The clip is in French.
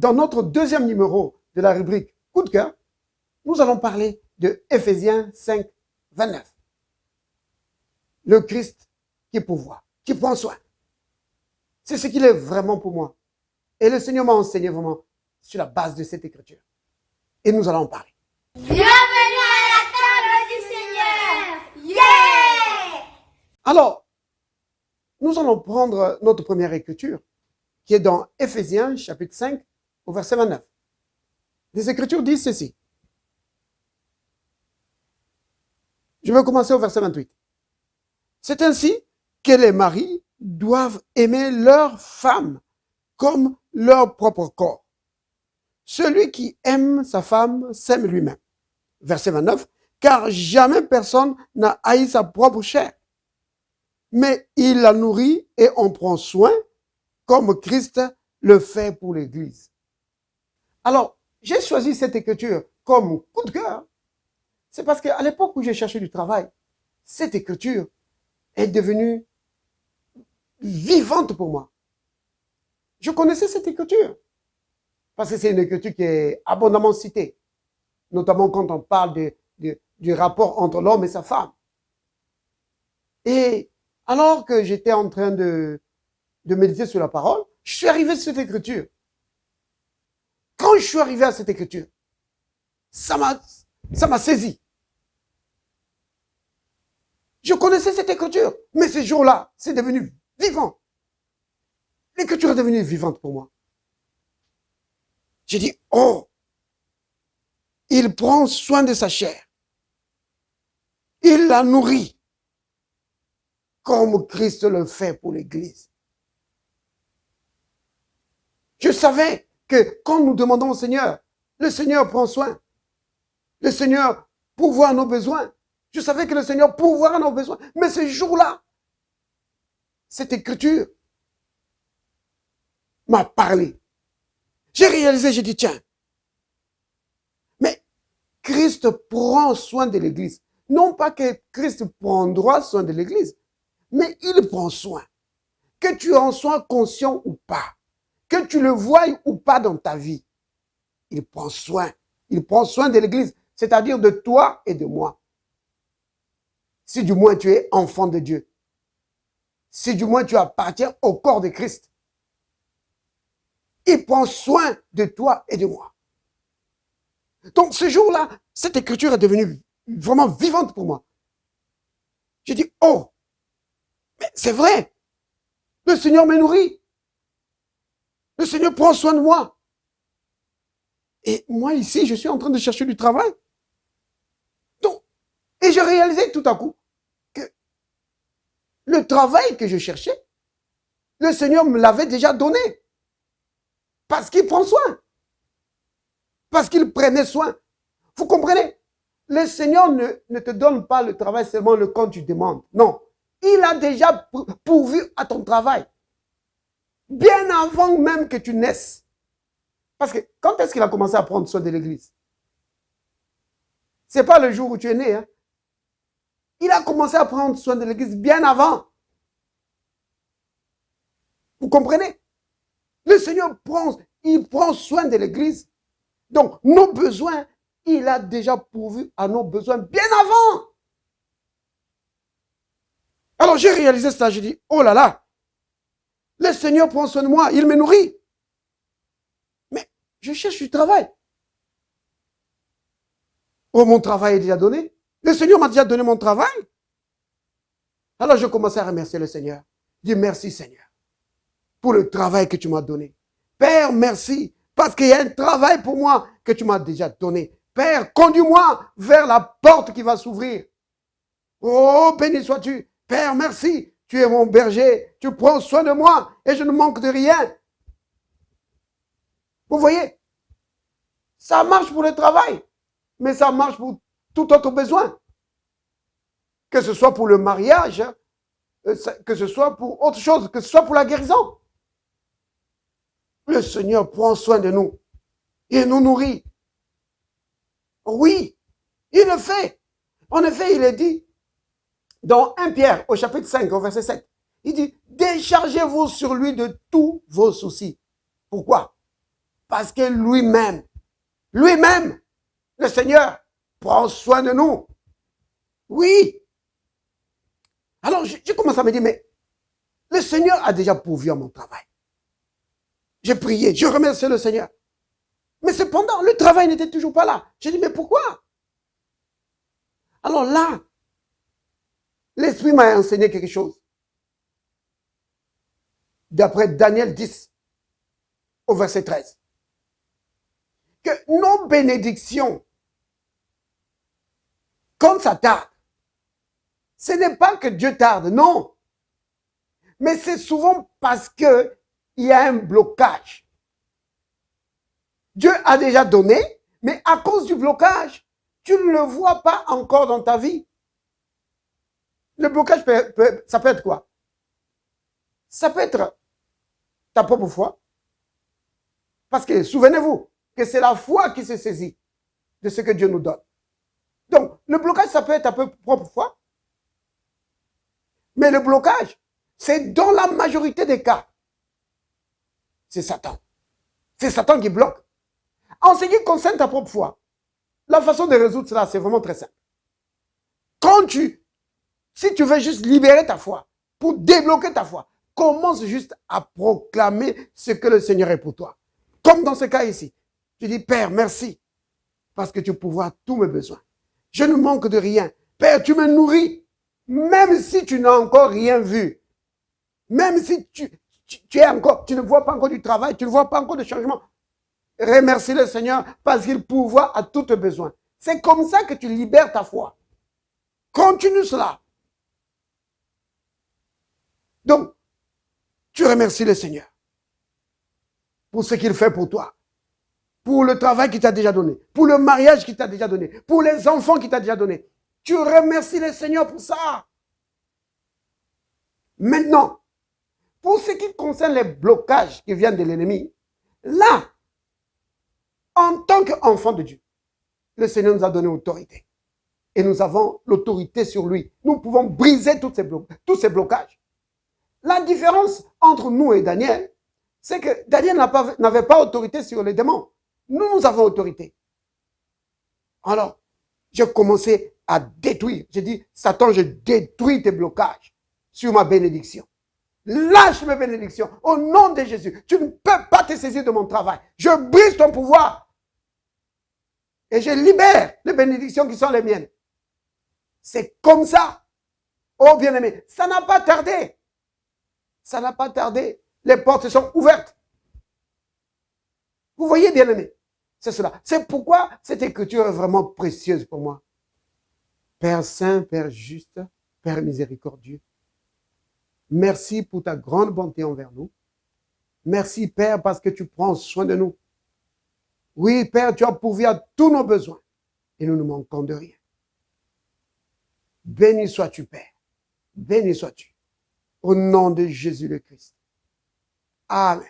dans notre deuxième numéro de la rubrique Coup de cœur, nous allons parler de Éphésiens 5, 29. Le Christ qui pourvoit, qui prend soin. C'est ce qu'il est vraiment pour moi. Et le Seigneur m'a enseigné vraiment sur la base de cette écriture. Et nous allons en parler. Bienvenue à la table du Seigneur. Yeah! Alors, nous allons prendre notre première écriture, qui est dans Éphésiens chapitre 5, au verset 29. Les écritures disent ceci. Je vais commencer au verset 28. C'est ainsi que les maris doivent aimer leurs femmes comme leur propre corps. Celui qui aime sa femme s'aime lui-même. Verset 29. Car jamais personne n'a haï sa propre chair, mais il la nourrit et en prend soin comme Christ le fait pour l'Église. Alors, j'ai choisi cette écriture comme coup de cœur. C'est parce qu'à l'époque où j'ai cherché du travail, cette écriture est devenue vivante pour moi. Je connaissais cette écriture parce que c'est une écriture qui est abondamment citée, notamment quand on parle du rapport entre l'homme et sa femme. Et alors que j'étais en train de méditer sur la parole, je suis arrivé sur cette écriture. Quand je suis arrivé à cette écriture, ça m'a saisi. Je connaissais cette écriture, mais ce jour-là, c'est devenu vivant. L'écriture est devenue vivante pour moi. J'ai dit, oh, il prend soin de sa chair. Il la nourrit, comme Christ le fait pour l'Église. Je savais que quand nous demandons au Seigneur, le Seigneur prend soin. Le Seigneur pourvoit à nos besoins. Je savais que le Seigneur pourvoira à nos besoins. Mais ce jour-là, cette écriture m'a parlé. J'ai réalisé, j'ai dit, tiens, mais Christ prend soin de l'Église. Non pas que Christ prendra soin de l'Église, mais il prend soin. Que tu en sois conscient ou pas, que tu le voies ou pas dans ta vie, il prend soin. Il prend soin de l'Église, c'est-à-dire de toi et de moi. Si du moins tu es enfant de Dieu. Si du moins tu appartiens au corps de Christ. Il prend soin de toi et de moi. Donc ce jour-là, cette écriture est devenue vraiment vivante pour moi. J'ai dit, oh, mais c'est vrai. Le Seigneur me nourrit. Le Seigneur prend soin de moi. Et moi ici, je suis en train de chercher du travail. Donc, et j'ai réalisé tout à coup que le travail que je cherchais, le Seigneur me l'avait déjà donné. Parce qu'il prend soin. Parce qu'il prenait soin. Vous comprenez? Le Seigneur ne te donne pas le travail seulement quand tu demandes. Non. Il a déjà pourvu à ton travail. Bien avant même que tu naisses. Parce que quand est-ce qu'il a commencé à prendre soin de l'Église? Ce n'est pas le jour où tu es né. Hein? Il a commencé à prendre soin de l'Église bien avant. Vous comprenez? Le Seigneur il prend soin de l'Église. Donc, nos besoins, il a déjà pourvu à nos besoins bien avant. Alors, j'ai réalisé ça. J'ai dit, oh là là, le Seigneur prend soin de moi, il me nourrit. Mais je cherche du travail. Oh, mon travail est déjà donné. Le Seigneur m'a déjà donné mon travail. Alors, je commençais à remercier le Seigneur. Je dis, merci Seigneur, pour le travail que tu m'as donné. Père, merci, parce qu'il y a un travail pour moi que tu m'as déjà donné. Père, conduis-moi vers la porte qui va s'ouvrir. Oh, béni sois-tu. Père, merci. Tu es mon berger. Tu prends soin de moi et je ne manque de rien. Vous voyez? Ça marche pour le travail, mais ça marche pour tout autre besoin. Que ce soit pour le mariage, que ce soit pour autre chose, que ce soit pour la guérison. Le Seigneur prend soin de nous. Il nous nourrit. Oui, il le fait. En effet, il est dit dans 1 Pierre, au chapitre 5, au verset 7, il dit, déchargez-vous sur lui de tous vos soucis. Pourquoi? Parce que lui-même, le Seigneur, prend soin de nous. Oui. Alors, j'ai commencé à me dire, mais le Seigneur a déjà pourvu à mon travail. J'ai prié, je remercie le Seigneur. Mais cependant, le travail n'était toujours pas là. J'ai dit, mais pourquoi? Alors là, l'Esprit m'a enseigné quelque chose. D'après Daniel 10, au verset 13. Que nos bénédictions, quand ça tarde, ce n'est pas que Dieu tarde, non. Mais c'est souvent parce qu'il y a un blocage. Dieu a déjà donné, mais à cause du blocage, tu ne le vois pas encore dans ta vie. Le blocage, ça peut être quoi? Ça peut être ta propre foi. Parce que souvenez-vous que c'est la foi qui se saisit de ce que Dieu nous donne. Donc, le blocage, ça peut être ta propre foi. Mais le blocage, c'est dans la majorité des cas. C'est Satan. C'est Satan qui bloque. En ce qui concerne ta propre foi, la façon de résoudre cela, c'est vraiment très simple. Si tu veux juste libérer ta foi, pour débloquer ta foi, commence juste à proclamer ce que le Seigneur est pour toi. Comme dans ce cas ici. Tu dis, Père, merci, parce que tu pourvois tous mes besoins. Je ne manque de rien. Père, tu me nourris, même si tu n'as encore rien vu. Même si tu ne vois pas encore du travail, tu ne vois pas encore de changement. Remercie le Seigneur parce qu'il pourvoit à tous tes besoins. C'est comme ça que tu libères ta foi. Continue cela. Donc, tu remercies le Seigneur pour ce qu'il fait pour toi, pour le travail qu'il t'a déjà donné, pour le mariage qu'il t'a déjà donné, pour les enfants qu'il t'a déjà donné. Tu remercies le Seigneur pour ça. Maintenant, pour ce qui concerne les blocages qui viennent de l'ennemi, là, en tant qu'enfant de Dieu, le Seigneur nous a donné autorité. Et nous avons l'autorité sur lui. Nous pouvons briser tous ces blocages. La différence entre nous et Daniel, c'est que Daniel n'avait pas autorité sur les démons. Nous avons autorité. Alors, j'ai commencé à détruire. J'ai dit, Satan, je détruis tes blocages sur ma bénédiction. Lâche mes bénédictions au nom de Jésus. Tu ne peux pas te saisir de mon travail. Je brise ton pouvoir. Et je libère les bénédictions qui sont les miennes. C'est comme ça. Oh bien-aimé, ça n'a pas tardé. Ça n'a pas tardé. Les portes sont ouvertes. Vous voyez, bien-aimé, c'est cela. C'est pourquoi cette écriture est vraiment précieuse pour moi. Père saint, Père juste, Père miséricordieux, merci pour ta grande bonté envers nous. Merci, Père, parce que tu prends soin de nous. Oui, Père, tu as pourvu à tous nos besoins et nous ne manquons de rien. Béni sois-tu, Père. Béni sois-tu. Au nom de Jésus le Christ. Amen.